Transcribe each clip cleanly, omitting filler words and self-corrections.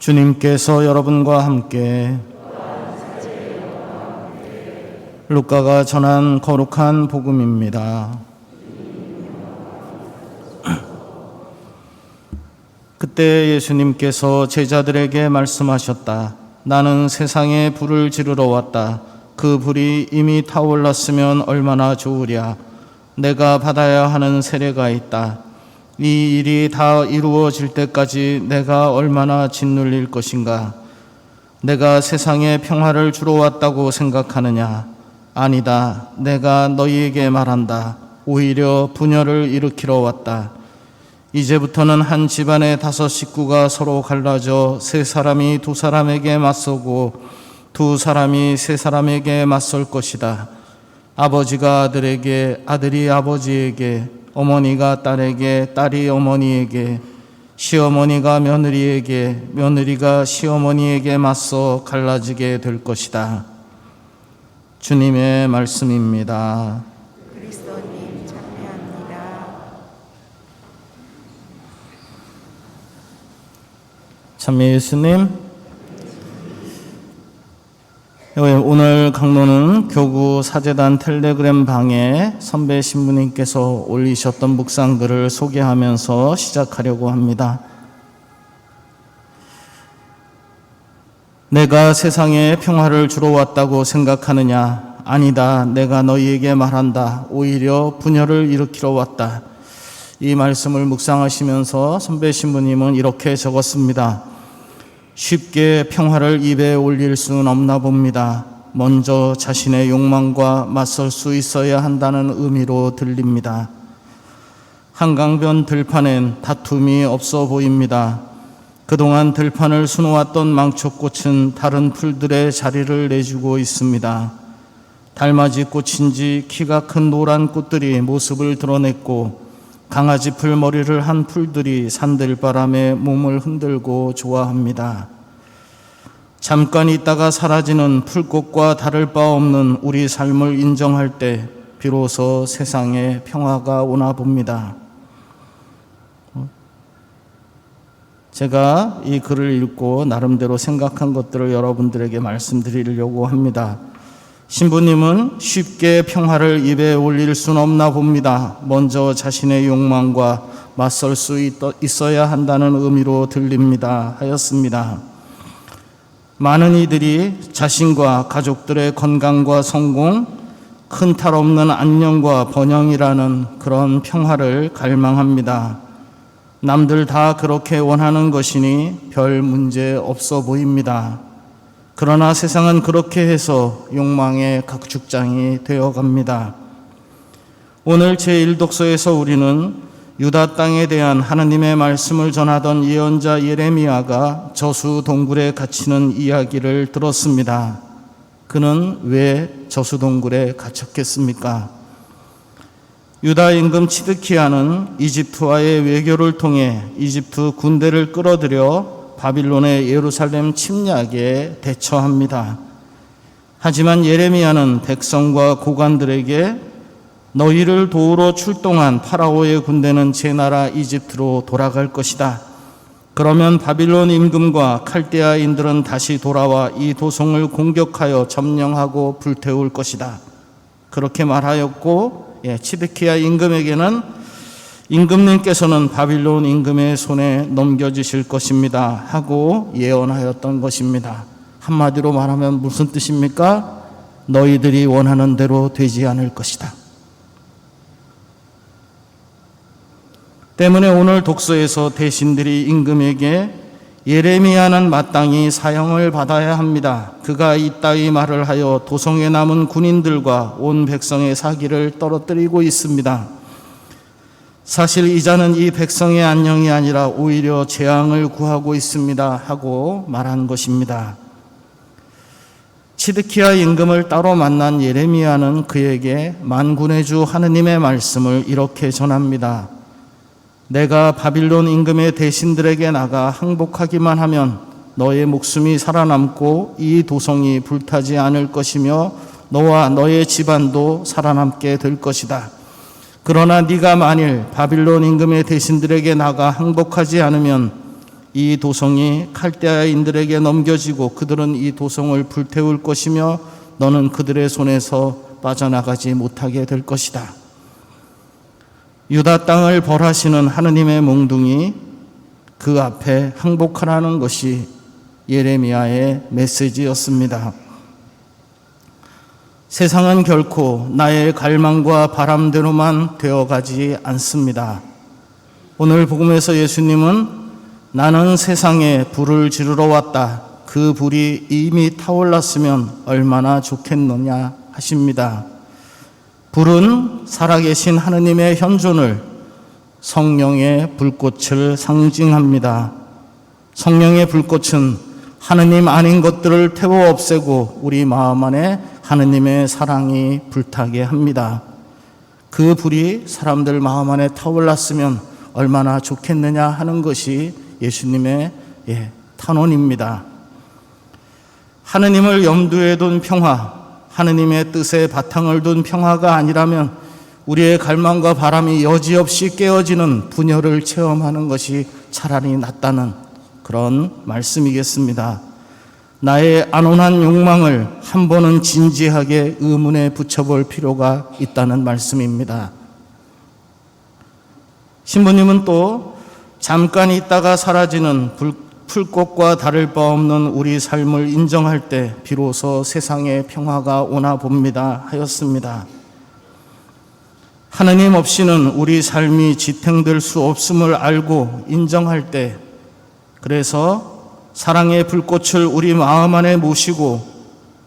주님께서 여러분과 함께 루카가 전한 거룩한 복음입니다. 그때 예수님께서 제자들에게 말씀하셨다. 나는 세상에 불을 지르러 왔다. 그 불이 이미 타올랐으면 얼마나 좋으랴. 내가 받아야 하는 세례가 있다. 이 일이 다 이루어질 때까지 내가 얼마나 짓눌릴 것인가. 내가 세상에 평화를 주러 왔다고 생각하느냐. 아니다. 내가 너희에게 말한다. 오히려 분열을 일으키러 왔다. 이제부터는 한 집안의 5 식구가 서로 갈라져 3사람이 2사람에게 맞서고 2사람이 3사람에게 맞설 것이다. 아버지가 아들에게, 아들이 아버지에게, 어머니가 딸에게, 딸이 어머니에게, 시어머니가 며느리에게, 며느리가 시어머니에게 맞서 갈라지게 될 것이다. 주님의 말씀입니다. 그리스도님 찬미합니다. 참미 예수님, 오늘 강론은 교구 사제단 텔레그램 방에 선배 신부님께서 올리셨던 묵상글을 소개하면서 시작하려고 합니다. 내가 세상에 평화를 주러 왔다고 생각하느냐? 아니다. 내가 너희에게 말한다. 오히려 분열을 일으키러 왔다. 이 말씀을 묵상하시면서 선배 신부님은 이렇게 적었습니다. 쉽게 평화를 입에 올릴 수는 없나 봅니다. 먼저 자신의 욕망과 맞설 수 있어야 한다는 의미로 들립니다. 한강변 들판엔 다툼이 없어 보입니다. 그동안 들판을 수놓았던 망초꽃은 다른 풀들의 자리를 내주고 있습니다. 달맞이 꽃인지 키가 큰 노란 꽃들이 모습을 드러냈고 강아지 풀 머리를 한 풀들이 산들바람에 몸을 흔들고 좋아합니다. 잠깐 있다가 사라지는 풀꽃과 다를 바 없는 우리 삶을 인정할 때 비로소 세상에 평화가 오나 봅니다. 제가 이 글을 읽고 나름대로 생각한 것들을 여러분들에게 말씀드리려고 합니다. 신부님은 쉽게 평화를 입에 올릴 수는 없나 봅니다. 먼저 자신의 욕망과 맞설 수 있어야 한다는 의미로 들립니다. 하였습니다. 많은 이들이 자신과 가족들의 건강과 성공, 큰 탈 없는 안녕과 번영이라는 그런 평화를 갈망합니다. 남들 다 그렇게 원하는 것이니 별 문제 없어 보입니다. 그러나 세상은 그렇게 해서 욕망의 각축장이 되어갑니다. 오늘 제1독서에서 우리는 유다 땅에 대한 하나님의 말씀을 전하던 예언자 예레미야가 저수 동굴에 갇히는 이야기를 들었습니다. 그는 왜 저수 동굴에 갇혔겠습니까? 유다 임금 치드키야는 이집트와의 외교를 통해 이집트 군대를 끌어들여 바빌론의 예루살렘 침략에 대처합니다. 하지만 예레미야는 백성과 고관들에게 너희를 도우러 출동한 파라오의 군대는 제 나라 이집트로 돌아갈 것이다. 그러면 바빌론 임금과 칼데아인들은 다시 돌아와 이 도성을 공격하여 점령하고 불태울 것이다. 그렇게 말하였고 치드키야 임금님께서는 바빌론 임금의 손에 넘겨주실 것입니다 하고 예언하였던 것입니다. 한마디로 말하면 무슨 뜻입니까? 너희들이 원하는 대로 되지 않을 것이다. 때문에 오늘 독서에서 대신들이 임금에게 예레미야는 마땅히 사형을 받아야 합니다. 그가 이따위 말을 하여 도성에 남은 군인들과 온 백성의 사기를 떨어뜨리고 있습니다. 사실 이자는 이 백성의 안녕이 아니라 오히려 재앙을 구하고 있습니다 하고 말한 것입니다. 치드키야 임금을 따로 만난 예레미야는 그에게 만군의 주 하느님의 말씀을 이렇게 전합니다. 내가 바빌론 임금의 대신들에게 나가 항복하기만 하면 너의 목숨이 살아남고 이 도성이 불타지 않을 것이며 너와 너의 집안도 살아남게 될 것이다. 그러나 네가 만일 바빌론 임금의 대신들에게 나가 항복하지 않으면 이 도성이 칼데아인들에게 넘겨지고 그들은 이 도성을 불태울 것이며 너는 그들의 손에서 빠져나가지 못하게 될 것이다. 유다 땅을 벌하시는 하느님의 몽둥이, 그 앞에 항복하라는 것이 예레미야의 메시지였습니다. 세상은 결코 나의 갈망과 바람대로만 되어가지 않습니다. 오늘 복음에서 예수님은 나는 세상에 불을 지르러 왔다. 그 불이 이미 타올랐으면 얼마나 좋겠느냐 하십니다. 불은 살아계신 하느님의 현존을, 성령의 불꽃을 상징합니다. 성령의 불꽃은 하느님 아닌 것들을 태워 없애고 우리 마음 안에 하느님의 사랑이 불타게 합니다. 그 불이 사람들 마음 안에 타올랐으면 얼마나 좋겠느냐 하는 것이 예수님의 탄원입니다. 하느님을 염두에 둔 평화, 하느님의 뜻에 바탕을 둔 평화가 아니라면 우리의 갈망과 바람이 여지없이 깨어지는 분열을 체험하는 것이 차라리 낫다는 그런 말씀이겠습니다. 나의 안온한 욕망을 한 번은 진지하게 의문에 붙여볼 필요가 있다는 말씀입니다. 신부님은 또 잠깐 있다가 사라지는 풀꽃과 다를 바 없는 우리 삶을 인정할 때 비로소 세상에 평화가 오나 봅니다 하였습니다. 하느님 없이는 우리 삶이 지탱될 수 없음을 알고 인정할 때, 그래서 사랑의 불꽃을 우리 마음 안에 모시고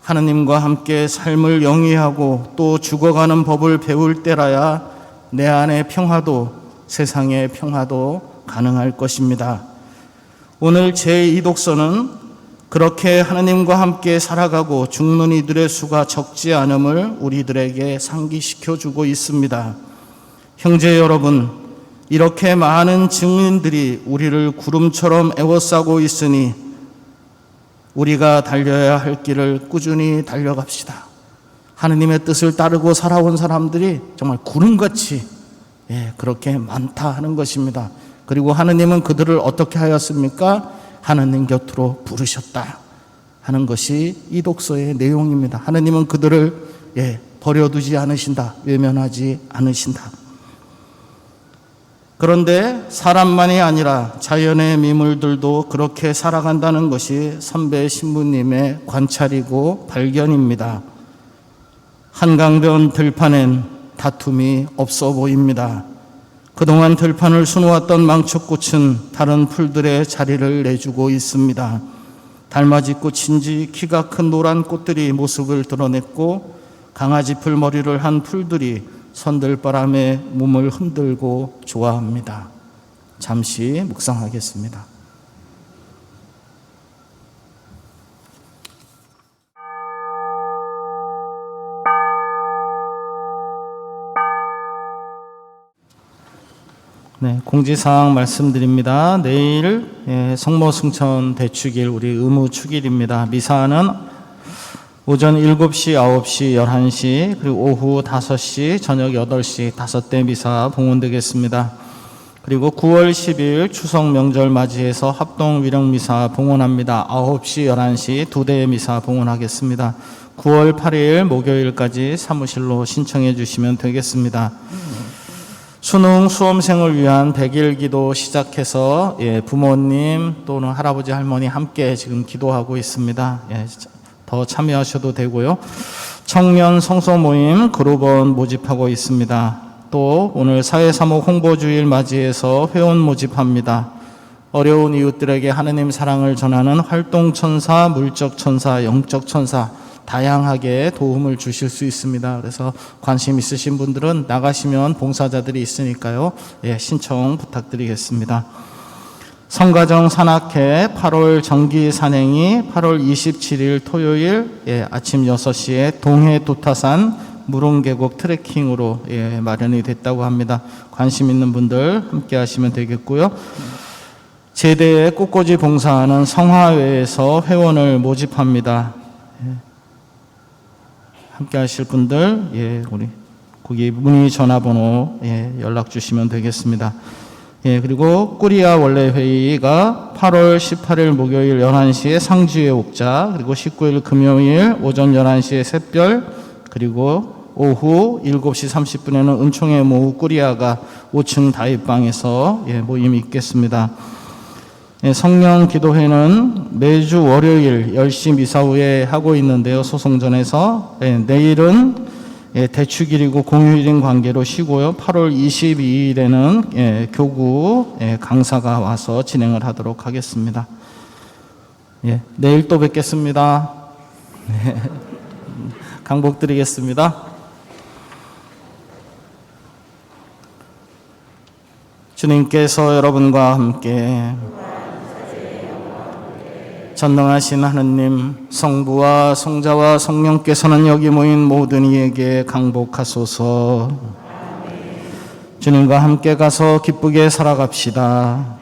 하느님과 함께 삶을 영위하고 또 죽어가는 법을 배울 때라야 내 안의 평화도, 세상의 평화도 가능할 것입니다. 오늘 제2독서는 그렇게 하느님과 함께 살아가고 죽는 이들의 수가 적지 않음을 우리들에게 상기시켜 주고 있습니다. 형제 여러분, 이렇게 많은 증인들이 우리를 구름처럼 에워싸고 있으니 우리가 달려야 할 길을 꾸준히 달려갑시다. 하느님의 뜻을 따르고 살아온 사람들이 정말 구름같이 그렇게 많다 하는 것입니다. 그리고 하느님은 그들을 어떻게 하였습니까? 하느님 곁으로 부르셨다 하는 것이 이 독서의 내용입니다. 하느님은 그들을 버려두지 않으신다. 외면하지 않으신다. 그런데 사람만이 아니라 자연의 미물들도 그렇게 살아간다는 것이 선배 신부님의 관찰이고 발견입니다. 한강변 들판엔 다툼이 없어 보입니다. 그동안 들판을 수놓았던 망초꽃은 다른 풀들의 자리를 내주고 있습니다. 달맞이꽃인지 키가 큰 노란 꽃들이 모습을 드러냈고 강아지풀 머리를 한 풀들이 선들바람에 몸을 흔들고 좋아합니다. 잠시 묵상하겠습니다. 공지사항 말씀드립니다. 내일 성모 승천 대축일 우리 의무 축일입니다. 미사는 오전 7시, 9시, 11시, 그리고 오후 5시, 저녁 8시 5대 미사 봉헌되겠습니다. 그리고 9월 10일 추석 명절 맞이해서 합동 위령 미사 봉헌합니다. 9시, 11시 2대 미사 봉헌하겠습니다. 9월 8일 목요일까지 사무실로 신청해 주시면 되겠습니다. 수능 수험생을 위한 100일 기도 시작해서 부모님 또는 할아버지 할머니 함께 지금 기도하고 있습니다. 더 참여하셔도 되고요. 청년 성서 모임 그룹원 모집하고 있습니다. 또 오늘 사회사목 홍보주일 맞이해서 회원 모집합니다. 어려운 이웃들에게 하느님 사랑을 전하는 활동천사, 물적천사, 영적천사 다양하게 도움을 주실 수 있습니다. 그래서 관심 있으신 분들은 나가시면 봉사자들이 있으니까요. 신청 부탁드리겠습니다. 성가정 산악회 8월 정기 산행이 8월 27일 토요일 아침 6시에 동해 도타산 무릉계곡 트레킹으로 마련이 됐다고 합니다. 관심 있는 분들 함께 하시면 되겠고요. 제대에 꽃꽂이 봉사하는 성화회에서 회원을 모집합니다. 함께 하실 분들, 우리 거기 문의 전화번호 연락 주시면 되겠습니다. 예, 그리고 꾸리아 원래 회의가 8월 18일 목요일 11시에 상주의 옥자, 그리고 19일 금요일 오전 11시에 샛별, 그리고 오후 7시 30분에는 은총의 모후 꾸리아가 5층 다윗방에서 모임이 있겠습니다. 예, 성령 기도회는 매주 월요일 10시 미사 후에 하고 있는데요. 소송전에서. 내일은 대축일이고 공휴일인 관계로 쉬고요. 8월 22일에는 교구 강사가 와서 진행을 하도록 하겠습니다. 내일 또 뵙겠습니다. 강복 드리겠습니다. 주님께서 여러분과 함께 전능하신 하느님, 성부와 성자와 성령께서는 여기 모인 모든 이에게 강복하소서. 주님과 함께 가서 기쁘게 살아갑시다.